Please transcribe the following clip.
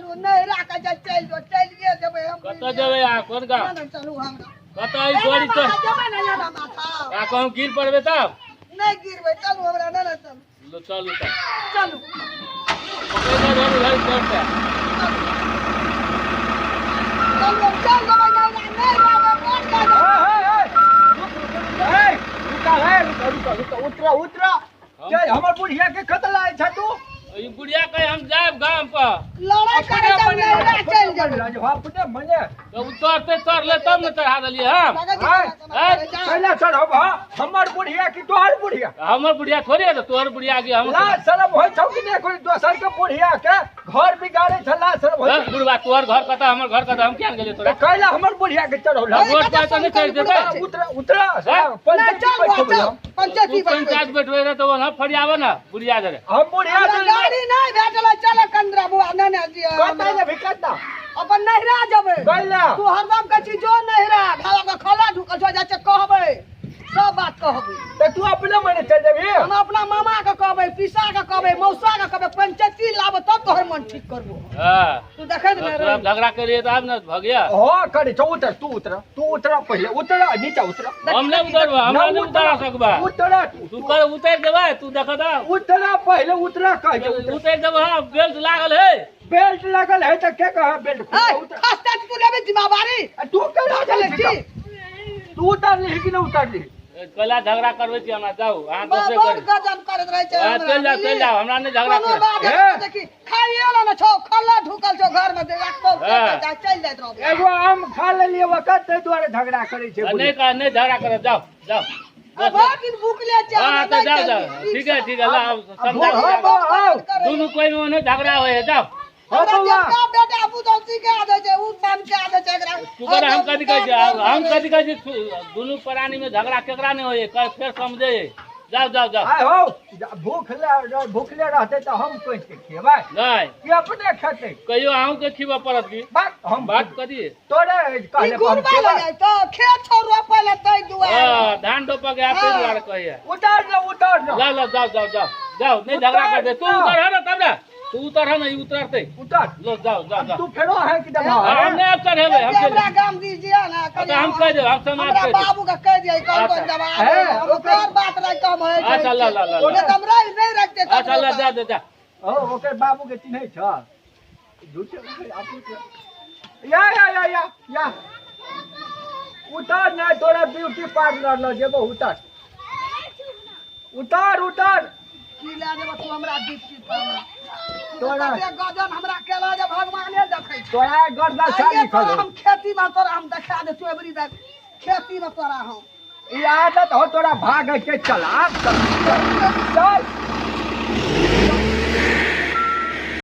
चलू नहरा के चल जो चलिए जबे हम कत जेबे आ कोन गांव चलू हमरा कत ई जोड़ी तो जबे न जाना माथा आ कहूं गिर पड़बे तब नहीं गिरबे चलू हमरा न चलू लो चलू तब चलू पकड़ धर धर करते चल जबे नहीं बाबा कौन का रुका उतरा उतरा जय हमर बुढ़िया के खतला है छ तू ई बुढ़िया कहे हम जाब गांव पर लड़ाई करे जब नहरा चल जाओ अपने मने तो उतरते तर ले तब न चढ़ा देलिए हम पहले सर हमर बुढ़िया की तोहर बुढ़िया हमर बुढ़िया थोड़ी है तोहर बुढ़िया की हम ला शर्म होय छौ कि नहीं कोई दोसर के बुढ़िया के घर बिगाड़े छला शर्म होय बुढ़वा तोहर घर कता हमर घर कता हम क्या गेले तोरा कहला हमर बुढ़िया के चढ़ौला वोट पाए तो नहीं कर देबे उतरा पंचायत बैठवे रहे तो वहां फरियावे ना बुढ़िया धरे हम बुढ़िया गाड़ी नहीं भेटल चल कंदरा बुआ न दिया कहता है भिकता अपन नहरा जबे कहला तू हरदम कछि जो नहरा भाला के खला ढुकल छ जाचे कहबे सब बात कहबे तो तू अपने मने चल जेबी हम अपना मामा के कहबे पिसा के कहबे मौसा के कहबे पंचायती लाब तब तोहर मन ठीक करबो हां तू देखै न रे झगड़ा करिए तो अब न भगिया हां करे तू उतर पहले उतर नीचे उतर हम नहीं उतरबा हम नहीं उतर सकबा उतर तू कर उतर देबे तू देख दा उतरा पहले उतरा कह उतर देबे हां बेल्ट लागल है बेल्ट लगल है तो के कहा बेल्ट उतर खस्ता तू लेबे जिम्मेवारी तू केना चले तू उतर ली कि नहीं उतर ली कला झगड़ा करबे छी हमरा जाऊ हां दोसरे बहुत कर गजन करत रहे छ चल जाओ हमरा नहीं झगड़ा कर देखी खाइए ना छौ खला ढुकल छौ घर में रखतो चल जात रहो एगो आम खा लेलिए वक्त ते द्वारे झगड़ा करे छे नहीं झगड़ा कर जाओ अब दिन भूख ले जा हां तो जाओ ठीक है ला समझा दोनों कोई में नहीं झगड़ा होए जाओ हां तो बेटा अबू तो सीखे आ दे उ सान के आ दे एकरा तू कर हम कदी कह दोनों प्राणी में झगड़ा केकरा नहीं होए फिर समझे जाओ आय हो भूखले रहते तो हम कोई के खिएबै नहीं कि अपने खेते कहियो आऊं के खिबा पड़त की हम बात करी तोरे कहले गुरबा लगे तो खेत छोड़ रोपे ले तई दुआ हां धान रोपा के आते दुआर कहिए उतार जाओ नहीं झगड़ा कर दे तू उतर है ना तब ना तू उतर है नहीं उतरते उतार लो जाओ तू फेरो है कि दबा हम नहीं उतर है हम हमरा गाम दीजिए ना हम कह दे हम समाज हमरा कह बाबू का कह दिए कौन दबा हम ओकर बात रह कम है अच्छा ला ओने हमरा नहीं रखते अच्छा ला जा ओ ओकर बाबू के चिन्है छ झूठे आपू या उतार ना तोरा ब्यूटी पार्लर ल जेबो उतार की ला देबो तू हमरा ब्यूटी पार्लर तोरा गजन हमरा केला जे भगवाने देखै तोरा गर्दा छाली खलो हम खेती में तोरा हम देखा दे तू एबरी देख खेती में तोरा हम ई आदत हो तोरा भाग के चल चल